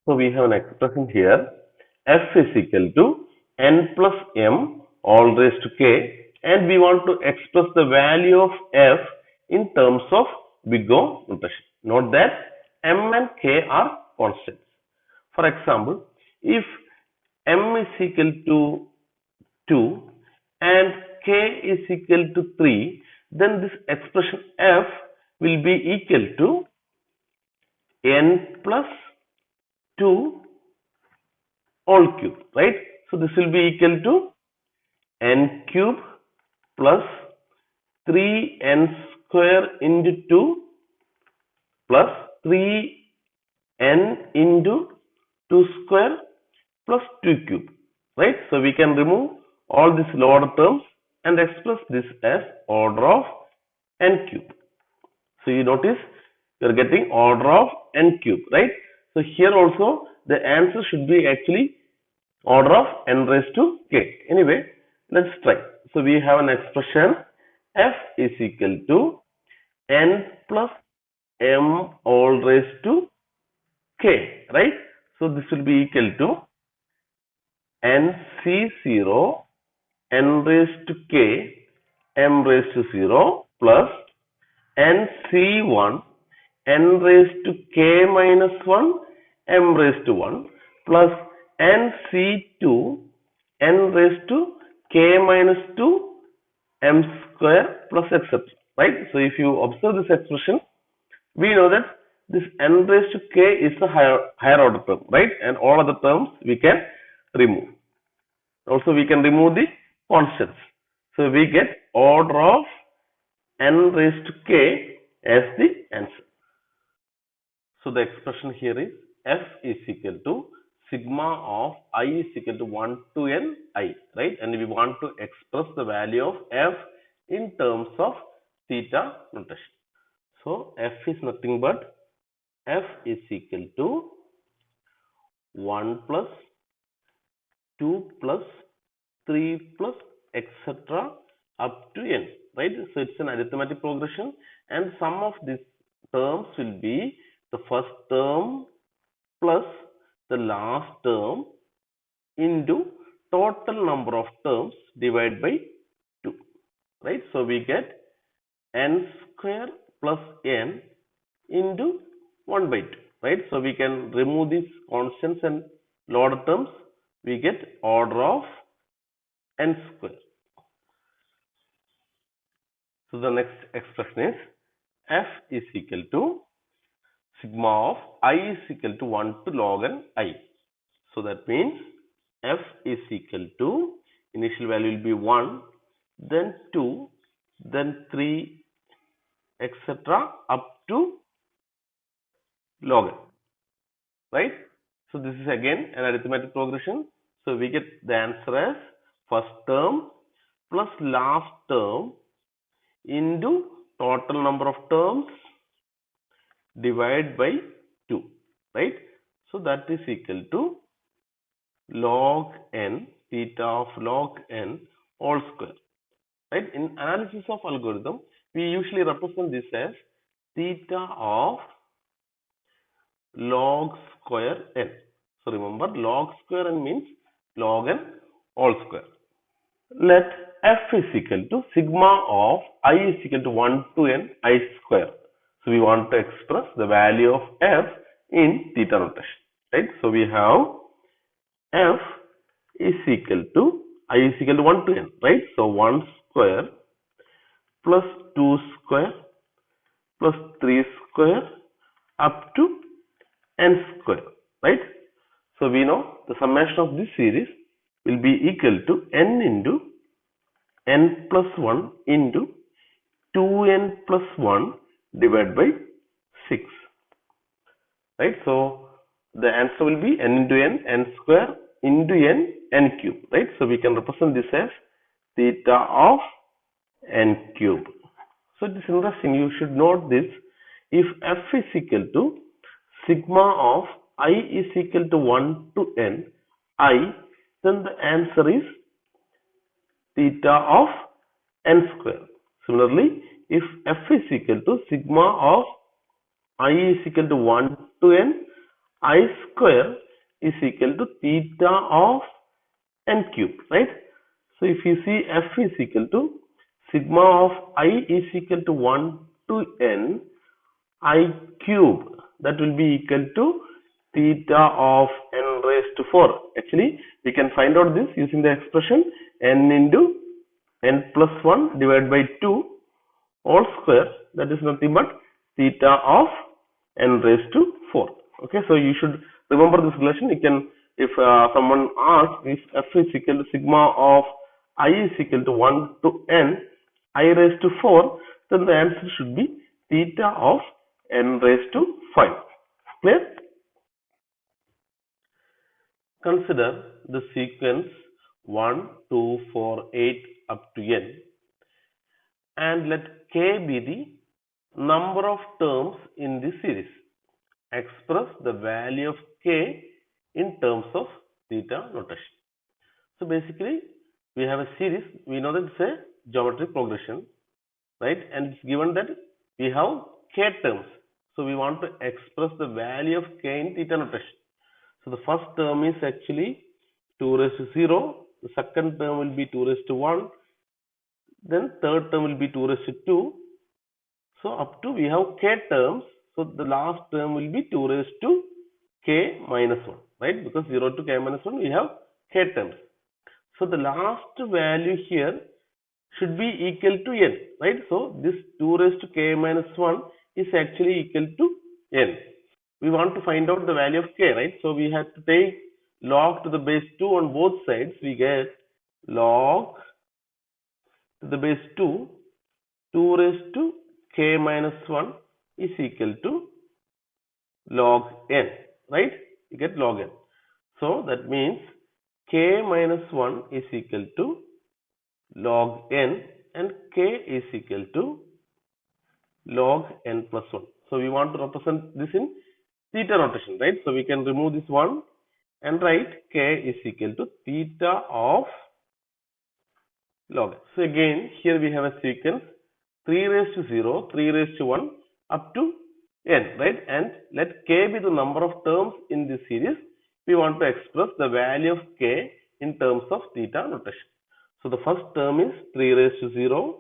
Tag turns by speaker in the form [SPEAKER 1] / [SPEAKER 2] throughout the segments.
[SPEAKER 1] So we have an expression here, f is equal to n plus m all raised to k, and we want to express the value of f in terms of big O notation. Note that m and k are constants. For example, if m is equal to 2 and k is equal to 3, then this expression f will be equal to n plus 2 all cube, right? So this will be equal to n cube plus 3n square into 2 plus 3n into 2 square plus 2 cube, right? So we can remove all these lower terms and express this as order of n cube. So you notice you are getting order of n cube, right? So here also the answer should be actually order of n raised to k. Anyway, let's try. So we have an expression f is equal to n plus m all raised to k, right? So this will be equal to nc0 n raised to k m raised to 0 plus nc1 n raised to k minus 1 m raised to 1 plus nc2 n raised to k minus 2 m square plus etc. Right? So if you observe this expression, we know that this n raised to k is the higher order term, right? And all other terms we can remove. Also we can remove the constants. So we get order of n raised to k as the answer. So the expression here is f is equal to sigma of I is equal to 1 to n I, right? And we want to express the value of f in terms of theta notation. So f is nothing but f is equal to 1 plus 2 plus 3 plus etc. up to n, right? So it's an arithmetic progression, and sum of these terms will be the first term plus the last term into total number of terms divided by 2, right? So we get n square plus n into 1 by 2, right? So we can remove these constants and lower terms. We get order of n square. So the next expression is f is equal to sigma of I is equal to 1 to log n I. So that means f is equal to, initial value will be 1, then 2, then 3, etc. up to log n, right? So this is again an arithmetic progression. So we get the answer as first term plus last term into total number of terms divided by 2, right? So that is equal to log n theta of log n all square, right? In analysis of algorithm, we usually represent this as theta of log square n. So remember, log square n means log n all square. Let f is equal to sigma of I is equal to 1 to n I square. So we want to express the value of f in theta notation, right? So we have f is equal to I is equal to 1 to n, right? So 1 square plus 2 square plus 3 square up to n square, right? So we know the summation of this series will be equal to n into n plus 1 into 2n plus 1 divided by 6, right? So the answer will be n into n square into n cube, right? So we can represent this as theta of n cube. So it is interesting, you should note this. If f is equal to sigma of I is equal to 1 to n I, then the answer is theta of n square. Similarly, if f is equal to sigma of I is equal to 1 to n I square is equal to theta of n cube, right? So if you see f is equal to sigma of I is equal to 1 to n I cube, that will be equal to theta of n raised to 4. Actually, we can find out this using the expression n into n plus 1 divided by 2 all square, that is nothing but theta of n raised to 4. Okay, so you should remember this relation. You can, if someone asks if f is equal to sigma of I is equal to 1 to n I raised to 4, then the answer should be theta of n raised to 5. Clear? Consider the sequence 1, 2, 4, 8 up to n, and let k be the number of terms in this series. Express the value of k in terms of theta notation. So basically, we have a series. We know that it's a geometric progression, right? And it's given that we have k terms. So we want to express the value of k in theta notation. So the first term is actually 2 raised to 0. The second term will be 2 raised to 1. Then third term will be 2 raised to 2. So up to we have k terms. So the last term will be 2 raised to k minus 1, right? Because 0 to k minus 1 we have k terms. So the last value here should be equal to n, right? So this 2 raised to k minus 1 is actually equal to n. We want to find out the value of k, right? So we have to take log to the base 2 on both sides. We get log to the base 2, 2 raised to k minus 1 is equal to log n, right? You get log n. So that means k minus 1 is equal to log n and k is equal to log n plus 1. So we want to represent this in theta notation, right? So we can remove this 1 and write k is equal to theta of log n. So again, here we have a sequence 3 raised to 0, 3 raised to 1 up to n, right? And let k be the number of terms in this series. We want to express the value of k in terms of theta notation. So the first term is 3 raised to 0,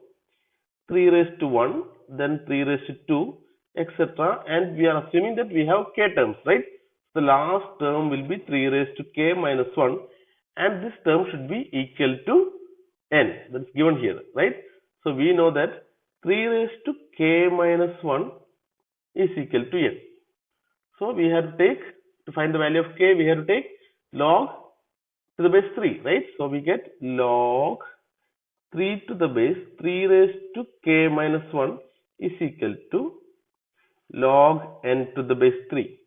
[SPEAKER 1] 3 raised to 1, then 3 raised to 2, etc. And we are assuming that we have k terms, right? The last term will be 3 raised to k minus 1, and this term should be equal to n. That's given here, right? So we know that 3 raised to k minus 1 is equal to n. So we have to take, to find the value of k, we have to take log to the base 3, right? So we get log 3 to the base 3 raised to k minus 1 is equal to log n to the base 3.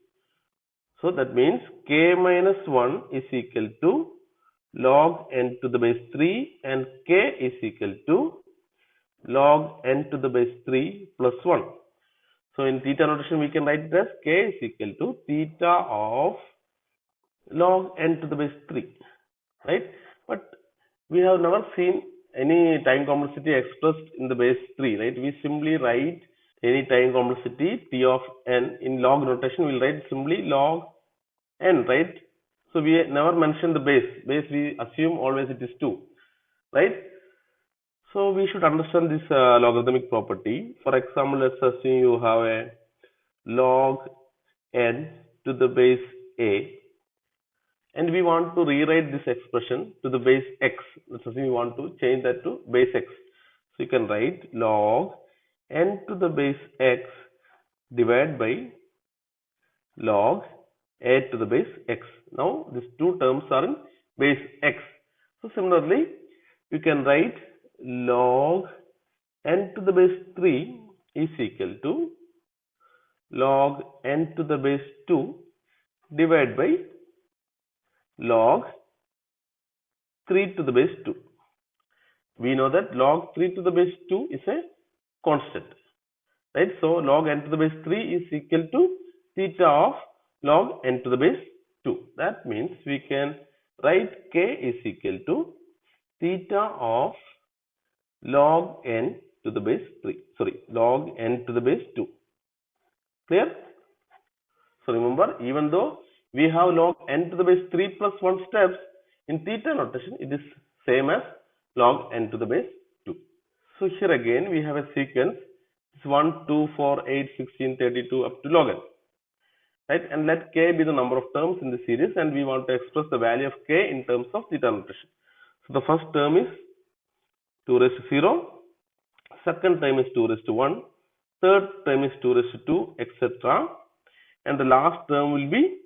[SPEAKER 1] So that means k minus 1 is equal to log n to the base 3 and k is equal to log n to the base 3 plus 1. So in theta notation we can write it as k is equal to theta of log n to the base 3, right? But we have never seen any time complexity expressed in the base 3, right? We simply write any time complexity t of n in log notation. We'll write simply log n, right? So we never mention the base. Base we assume always it is 2, right? So we should understand this logarithmic property. For example, let's assume you have a log n to the base a, and we want to rewrite this expression to the base x. Let's assume we want to change that to base x. So you can write log n to the base x divided by log a to the base x. Now these two terms are in base x. So similarly, you can write log n to the base 3 is equal to log n to the base 2 divided by log 3 to the base 2. We know that log 3 to the base 2 is a constant, right? So log n to the base 3 is equal to theta of log n to the base 2. That means we can write k is equal to theta of log n to the base 3. Sorry, log n to the base 2. Clear? So remember, even though we have log n to the base 3 plus 1 steps. In theta notation, it is same as log n to the base 2. So here again we have a sequence. It's 1, 2, 4, 8, 16, 32 up to log n. Right? And let k be the number of terms in the series, and we want to express the value of k in terms of theta notation. So the first term is 2 raised to 0, second term is 2 raised to 1, third term is 2 raised to 2, etc. And the last term will be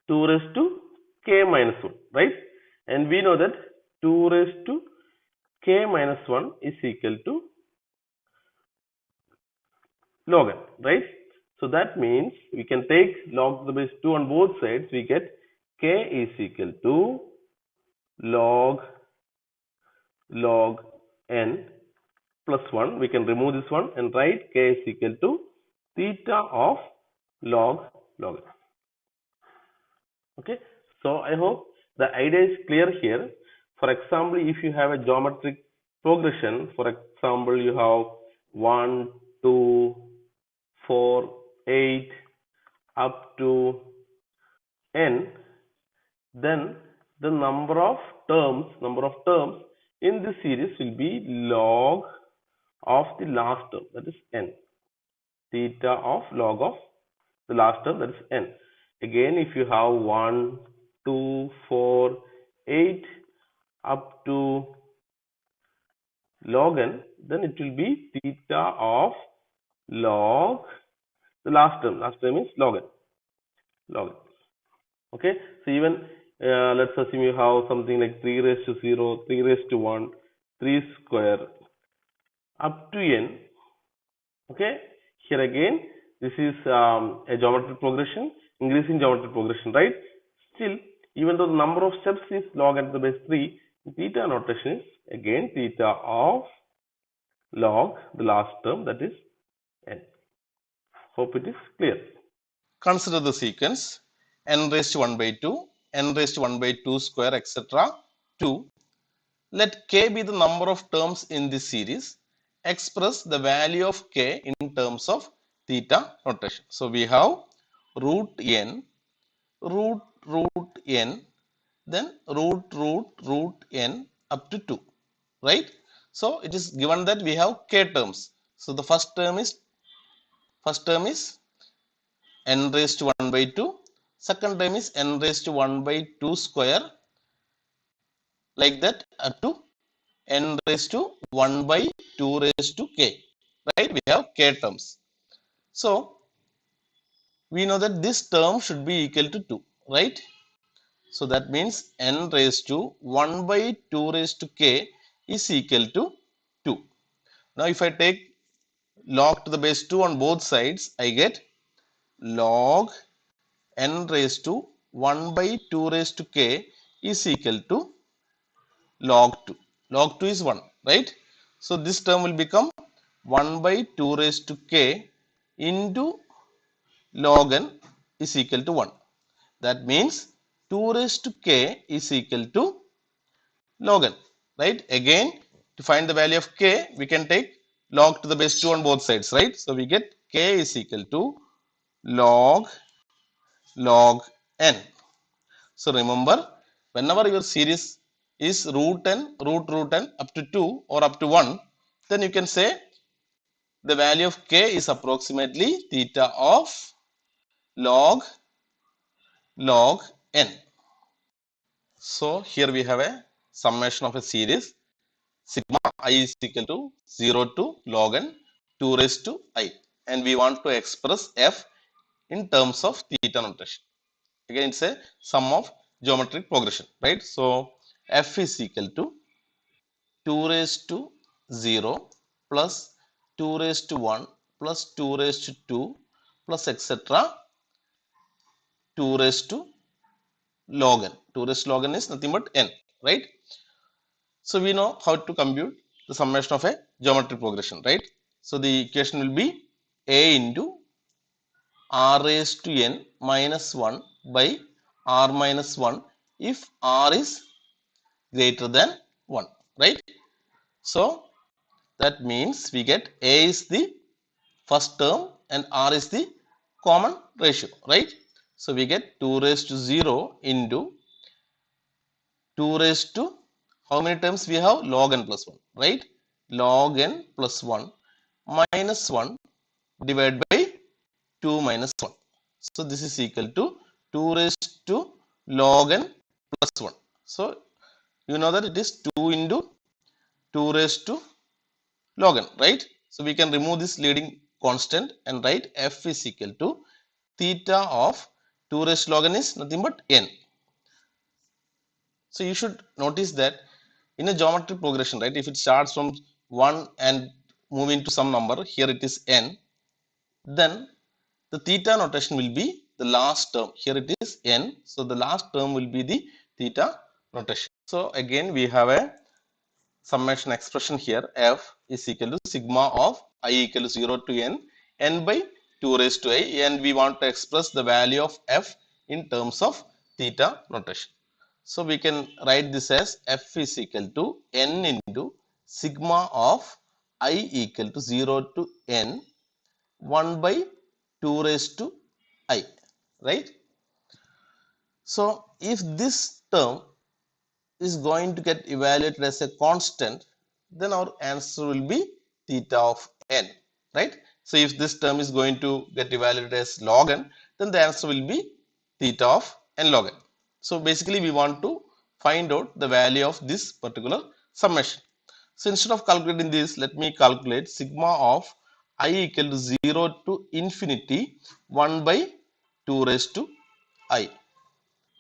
[SPEAKER 1] 2 raised to k minus 1, right? And we know that 2 raised to k minus 1 is equal to log n, right? So that means we can take log to the base 2 on both sides. We get k is equal to log n plus 1. We can remove this one and write k is equal to theta of log n. Okay, so I hope the idea is clear here. For example, if you have a geometric progression, for example, you have 1, 2, 4, 8 up to n, then the number of terms in this series will be log of the last term, that is n. Theta of log of the last term, that is n. Again, if you have 1, 2, 4, 8 up to log n, then it will be theta of log the last term. Last term is log n. Okay, so even let's assume you have something like 3 raised to 0, 3 raised to 1, 3 square up to n. Okay, here again this is a geometric progression, increasing geometric progression, right? Still, even though the number of steps is log n to the base 3, theta notation is again theta of log the last term, that is n. Hope it is clear.
[SPEAKER 2] Consider the sequence n raised to 1 by 2, n raised to 1 by 2 square, etc. 2. Let k be the number of terms in this series. Express the value of k in terms of theta notation. So we have root n, root n, then root n up to 2, right? So it is given that we have k terms. So the first term is n raised to 1 by 2. Second term is n raised to 1 by 2 square, like that up to n raised to 1 by 2 raised to k, right? We have k terms. So we know that this term should be equal to 2, right? So that means n raised to 1 by 2 raised to k is equal to 2. Now if I take log to the base 2 on both sides, I get log n raised to 1 by 2 raised to k is equal to log 2. Log 2 is 1, right? So this term will become 1 by 2 raised to k into log n is equal to 1. That means 2 raised to k is equal to log n, right? Again, to find the value of k, we can take log to the base 2 on both sides, right? So we get k is equal to log n. So remember, whenever your series is root n up to 2 or up to 1, then you can say the value of k is approximately theta of log n. So here we have a summation of a series. Sigma I is equal to 0 to log n 2 raised to I, and we want to express f in terms of theta notation. Again, it's a sum of geometric progression, right? So f is equal to 2 raised to 0 plus 2 raised to 1 plus 2 raised to 2 plus etc. 2 raised to log n. 2 raised to log n is nothing but n, right? So we know how to compute the summation of a geometric progression, right? So the equation will be a into r raised to n minus 1 by r minus 1 if r is greater than 1, right? So that means we get a is the first term and r is the common ratio, right? So we get 2 raised to 0 into 2 raised to, how many terms we have? Log n plus 1, right? Log n plus 1 minus 1 divided by 2 minus 1. So this is equal to 2 raised to log n plus 1. So you know that it is 2 into 2 raised to log n, right? So we can remove this leading constant and write f is equal to theta of 2 raised to log n is nothing but n. So you should notice that in a geometric progression, right, if it starts from 1 and moving to some number, here it is n, then the theta notation will be the last term. Here it is n, so the last term will be the theta notation. So again we have a summation expression here, f is equal to sigma of I equal to 0 to n by 2 raised to I, and we want to express the value of f in terms of theta notation. So we can write this as f is equal to n into sigma of I equal to 0 to n 1 by 2 raised to I, right? So if this term is going to get evaluated as a constant, then our answer will be theta of n, right? So if this term is going to get evaluated as log n, then the answer will be theta of n log n. So basically we want to find out the value of this particular summation. So instead of calculating this, let me calculate sigma of I equal to 0 to infinity 1 by 2 raised to I.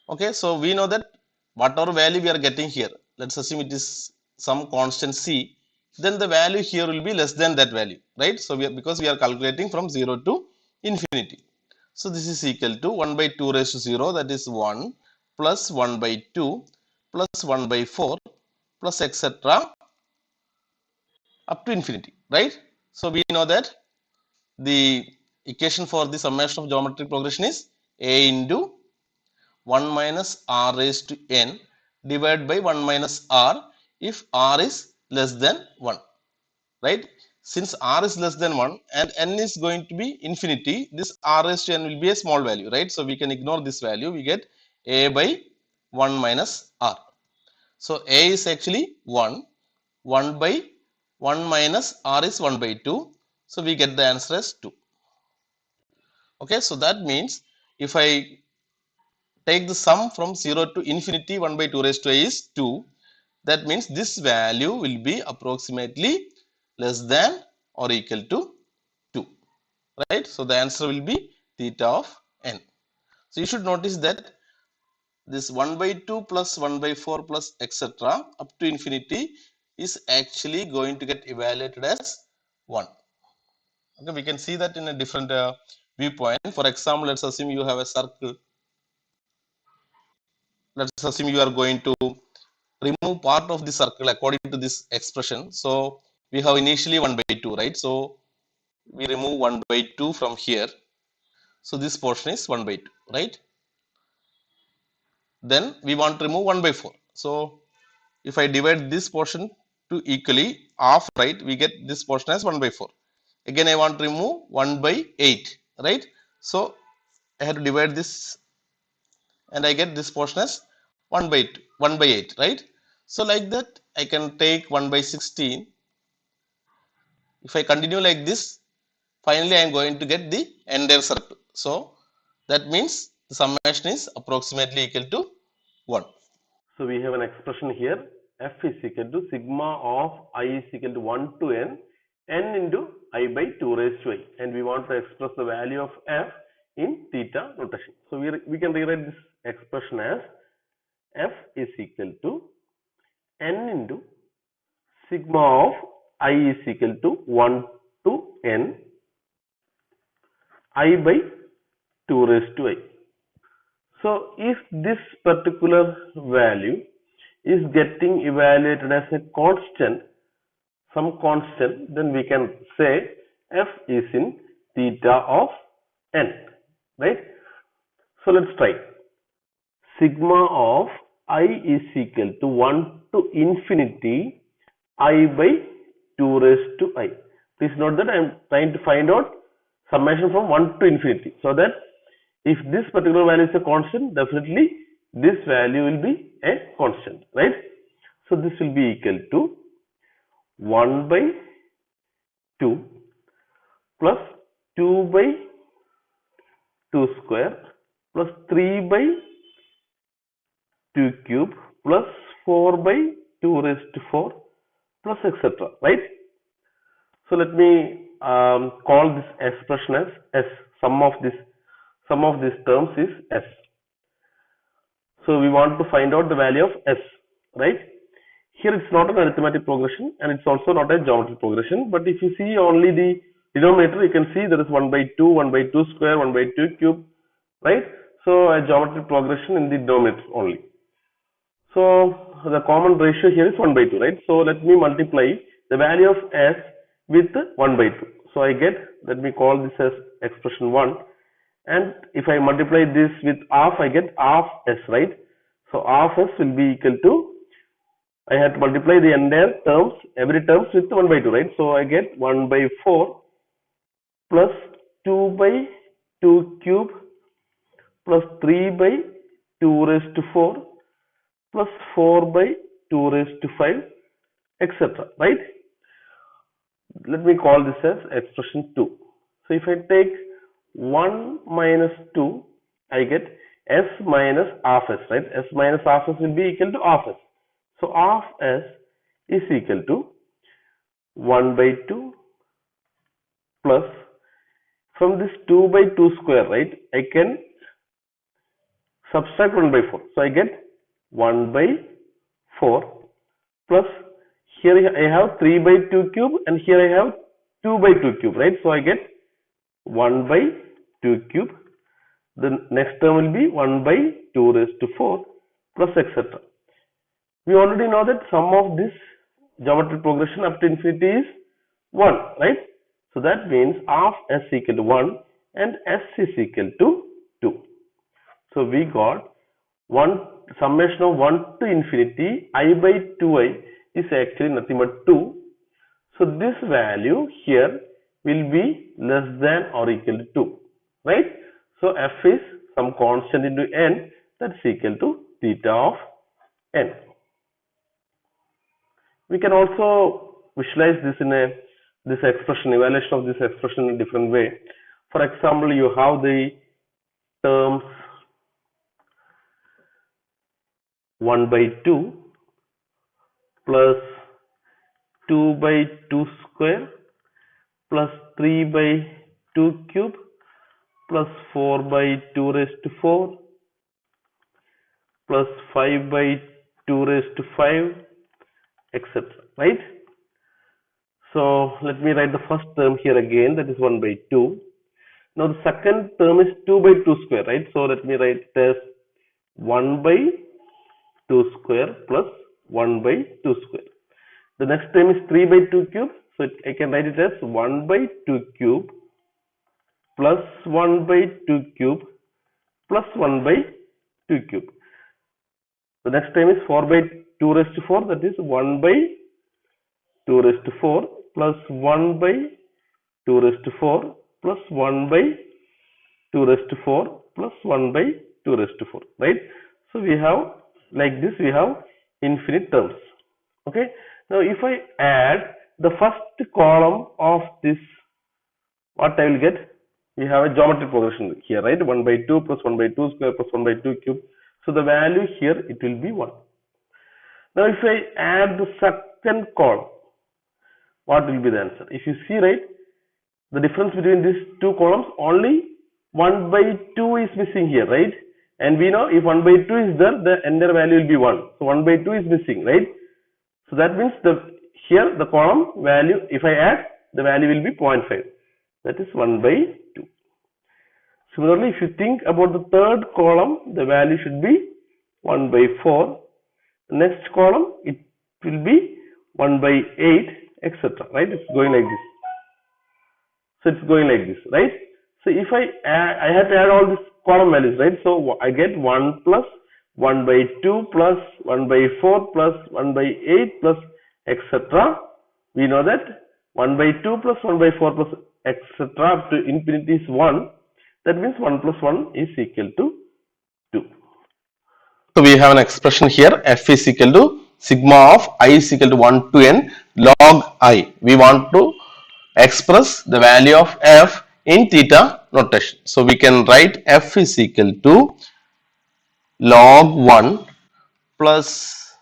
[SPEAKER 2] Okay, so we know that whatever value we are getting here, let's assume it is some constant c, then the value here will be less than that value, right? So because we are calculating from 0 to infinity. So this is equal to 1 by 2 raised to 0, that is 1 plus 1 by 2 plus 1 by 4 plus etc. up to infinity, right? So we know that the equation for the summation of geometric progression is a into 1 minus r raised to n divided by 1 minus r if r is less than 1, right? Since r is less than 1 and n is going to be infinity, this r raised to n will be a small value, right? So we can ignore this value. We get a by 1 minus r. So a is actually 1. 1 by 1 minus r is 1 by 2. So we get the answer as 2. Okay, so that means if I take the sum from 0 to infinity 1 by 2 raised to I is 2. That means this value will be approximately less than or equal to 2, right? So the answer will be theta of n. So you should notice that this 1 by 2 plus 1 by 4 plus etc. up to infinity is actually going to get evaluated as 1. Okay, we can see that in a different viewpoint. For example, let's assume you have a circle. Let's assume you are going to remove part of the circle according to this expression. So we have initially 1 by 2, right? So we remove 1 by 2 from here. So this portion is 1 by 2, right? Then we want to remove 1 by 4. So if I divide this portion to equally half, right, we get this portion as 1 by 4. Again, I want to remove 1 by 8, right? So I have to divide this and I get this portion as 1 by 2, 1 by 8, right? So like that, I can take 1 by 16. If I continue like this, finally I am going to get the entire circle. So that means the summation is approximately equal to 1.
[SPEAKER 1] So we have an expression here, f is equal to sigma of I is equal to 1 to n into I by 2 raised to I, and we want to express the value of f in theta notation. So we can rewrite this expression as f is equal to n into sigma of I is equal to 1 to n I by 2 raised to I. So if this particular value is getting evaluated as a constant, some constant, then we can say f is in theta of n, right? So let's try. Sigma of I is equal to 1 to infinity I by 2 raised to I. Please note that I am trying to find out summation from 1 to infinity. So that if this particular value is a constant, definitely this value will be a constant, right? So this will be equal to 1 by 2 plus 2 by 2 square plus 3 by 2 cube plus 4 by 2 raised to 4 plus etc. Right? So let me call this expression as S. Sum of these terms is S. So we want to find out the value of S, right? Here it's not an arithmetic progression and it's also not a geometric progression. But if you see only the denominator, you can see there is 1 by 2, 1 by 2 square, 1 by 2 cube, right? So a geometric progression in the denominator only. So the common ratio here is 1 by 2, right? So let me multiply the value of S with 1 by 2. So I get, let me call this as expression 1. And if I multiply this with half, I get half S, right? So half S will be equal to, I have to multiply the entire terms, every terms with 1 by 2, right? So I get 1 by 4 plus 2 by 2 cube plus 3 by 2 raised to 4 plus 4 by 2 raised to 5, etc. Right? Let me call this as expression 2. So if I take 1 minus 2, I get S minus half S, right? S minus half S will be equal to half S. So half S is equal to 1 by 2 plus, from this 2 by 2 square, right? I can subtract 1 by 4. So I get 1 by 4 plus, here I have 3 by 2 cube and here I have 2 by 2 cube, right? So I get 1 by 2 cube. The next term will be 1 by 2 raised to 4 plus etc. We already know that sum of this geometric progression up to infinity is 1, right? So that means half S equal to 1 and S is equal to 2. So we got summation of 1 to infinity I by 2i is actually nothing but 2. So this value here will be less than or equal to 2, right? So f is some constant into n, that's equal to theta of n. We can also visualize this in this expression, evaluation of this expression in a different way. For example, you have the terms 1 by 2 plus 2 by 2 square plus 3 by 2 cube plus 4 by 2 raised to 4 plus 5 by 2 raised to 5, etc. Right? So let me write the first term here again, that is 1 by 2. Now the second term is 2 by 2 square, right? So let me write it as 1 by 2 square plus 1 by 2 square. The next term is 3 by 2 cube. So I can write it as 1 by 2 cube plus 1 by 2 cube plus 1 by 2 cube. The next term is 4 by 2 raised to 4, that is 1 by 2 raised to 4 plus 1 by 2 raised to 4 plus 1 by 2 raised to 4 plus 1 by 2 raised to 4, right? So we have, like this, we have infinite terms. Okay. Now if I add the first column of this, what I will get? We have a geometric progression here, right? 1 by 2 plus 1 by 2 square plus 1 by 2 cube. So the value here, it will be 1. Now if I add the second column, what will be the answer? If you see, right, the difference between these two columns, only 1 by 2 is missing here, right? And we know if 1 by 2 is there, the entire value will be 1. So 1 by 2 is missing, right? So that means here the column value, if I add, the value will be 0.5. That is 1 by 2. Similarly, if you think about the third column, the value should be 1 by 4. The next column, it will be 1 by 8, etc. Right? It's going like this. So it's going like this, right? So if I have to add all these column values, right? So I get 1 plus 1 by 2 plus 1 by 4 plus 1 by 8 plus etc. We know that 1 by 2 plus 1 by 4 plus etc. up to infinity is 1. That means 1 plus 1 is equal to 2.
[SPEAKER 2] So we have an expression here, f is equal to sigma of I is equal to 1 to n log I. We want to express the value of f in theta notation. So we can write f is equal to log 1 plus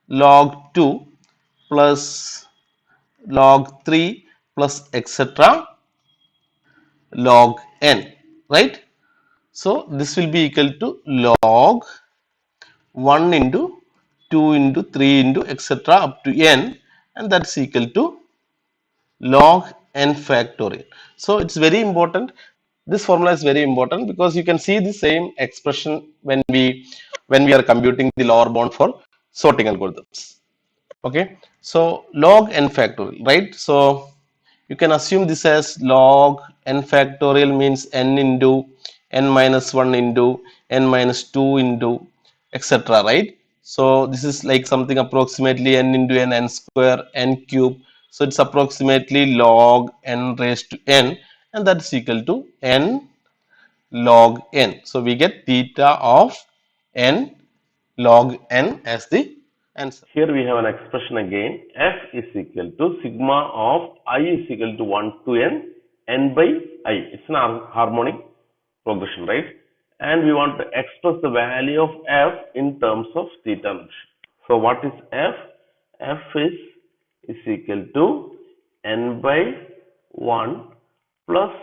[SPEAKER 2] log 2 plus log 3 plus etc. log n, right? So this will be equal to log 1 into 2 into 3 into etc. up to n, and that's equal to log n factorial. So it's very important. This formula is very important because you can see the same expression when we are computing the lower bound for sorting algorithms. Okay, so log n factorial, right? So you can assume this as log n factorial means n into n minus 1 into n minus 2 into etc., right? So this is like something approximately n into n square n cube. So it's approximately log n raised to n, and that's equal to n log n. So we get theta of n log n as the answer.
[SPEAKER 1] Here we have an expression again. F is equal to sigma of I is equal to 1 to n by I. It's an harmonic progression, right? And we want to express the value of f in terms of theta notation. So what is f? F is equal to n by 1 plus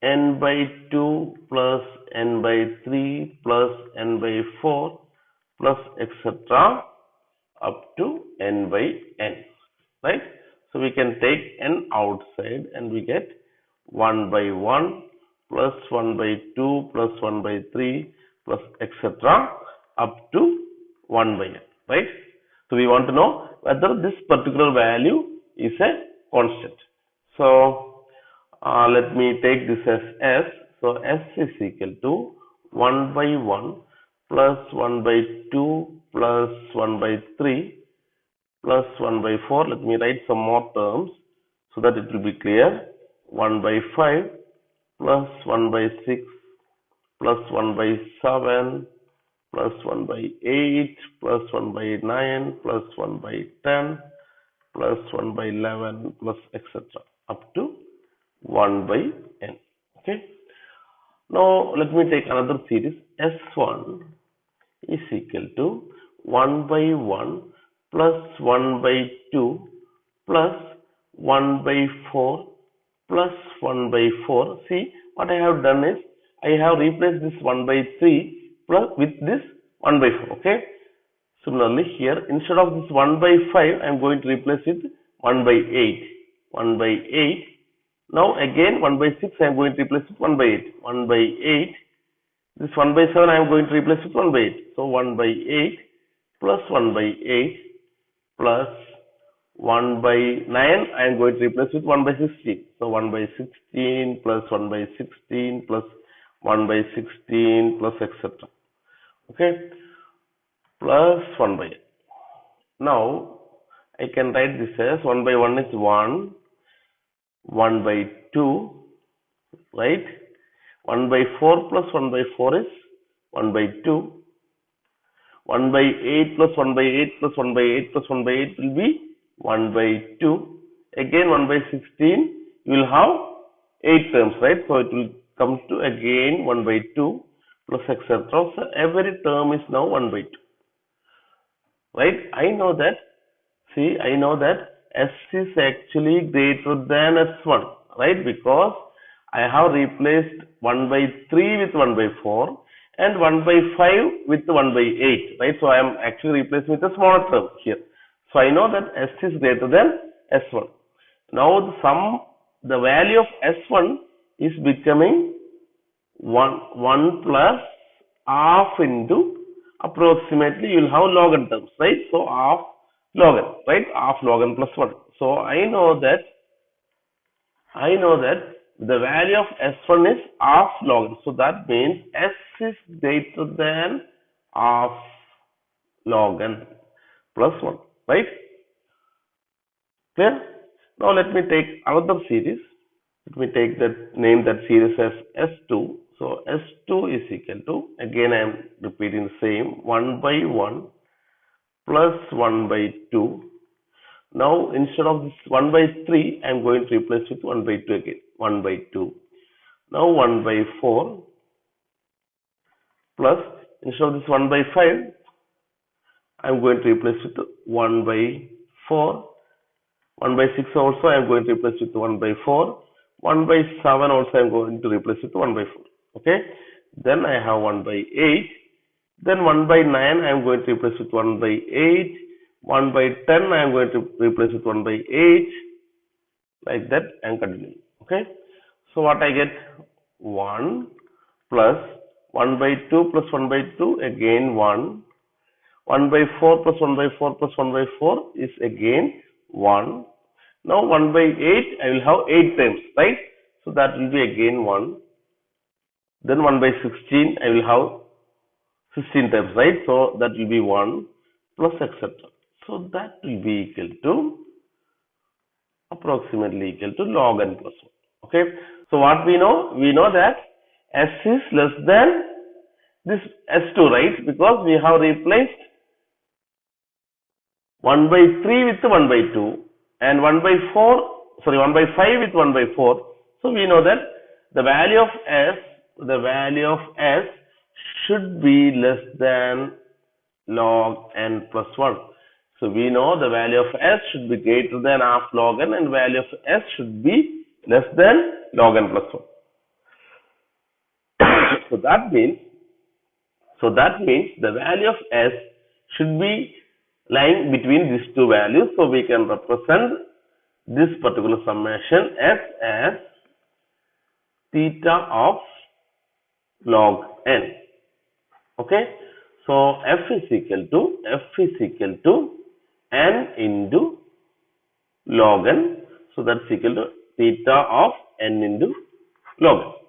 [SPEAKER 1] n by 2 plus n by 3 plus n by 4 plus etc. up to n by n, right? So we can take n outside and we get 1 by 1 plus 1 by 2 plus 1 by 3 plus etc. up to 1 by n, right? So we want to know whether this particular value is a constant. So let me take this as s. So s is equal to 1 by 1 plus 1 by 2 plus 1 by 3 plus 1 by 4. Let me write some more terms so that it will be clear. 1 by 5 plus 1 by 6 plus 1 by 7 plus 1 by 8 plus 1 by 9 plus 1 by 10 plus 1 by 11 plus etc. up to 1 by n. Okay. Now let me take another series. S1 is equal to 1 by 1 plus 1 by 2 plus 1 by 4 plus 1 by 4. See, what I have done is I have replaced this 1 by 3 plus with this 1 by 4. Okay. Similarly here, instead of this 1 by 5, I am going to replace it 1 by 8. 1 by 8. Now again 1 by 6, I am going to replace it 1 by 8. 1 by 8. This 1 by 7 I am going to replace with 1 by 8. So 1 by 8 plus 1 by 8 plus 1 by 9 I am going to replace with 1 by 16. So 1 by 16 plus 1 by 16 plus 1 by 16 plus etc. Okay. Plus 1 by 8. Now I can write this as 1 by 1 is 1, 1 by 2, right? 1 by 4 plus 1 by 4 is 1 by 2. 1 by 8 plus 1 by 8 plus 1 by 8 plus 1 by 8 will be 1 by 2. Again 1 by 16, you will have 8 terms, right? So it will come to again 1 by 2 plus etc. So every term is now 1 by 2. Right? I know that. See, I know that S is actually greater than S1, right? Because I have replaced 1 by 3 with 1 by 4 and 1 by 5 with 1 by 8, right? So I am actually replacing with a smaller term here. So I know that S is greater than S1. Now the value of S1 is becoming 1 plus half into approximately you will have log n terms, right? So half log n, right? Half log n plus 1. So I know that the value of S1 is half log n. So that means S is greater than half log n plus 1, right? Clear? Now let me take another series. Let me take that, name that series as S2. So S2 is equal to, again I am repeating the same, 1 by 1 plus 1 by 2. Now instead of this 1 by 3, I am going to replace with 1 by 2 again, 1 by 2. Now 1 by 4 plus, instead of this 1 by 5, I am going to replace with 1 by 4. 1 by 6 also I am going to replace with 1 by 4. 1 by 7 also I am going to replace with 1 by 4. Okay. Then I have 1 by 8. Then 1 by 9 I am going to replace with 1 by 8. 1 by 10 I am going to replace with 1 by 8. Like that I am continuing. Okay. So what I get? 1 plus 1 by 2 plus 1 by 2, again 1. 1 by 4 plus 1 by 4 plus 1 by 4 is again 1. Now 1 by 8 I will have 8 times, right? So that will be again 1. Then 1 by 16 I will have 16 times, right? So that will be 1 plus etc. So that will be equal to, approximately equal to log n plus 1. Okay. So what we know? We know that S is less than this S2, right? Because we have replaced 1 by 3 with 1 by 2 and 1 by 1 by 5 with 1 by 4. So we know that the value of S should be less than log n plus 1. So we know the value of S should be greater than half log n and value of S should be less than log n plus 1. So that means the value of S should be lying between these two values. So we can represent this particular summation as theta of log n. Okay. So f is equal to n into log n. So that's equal to theta of n into log n.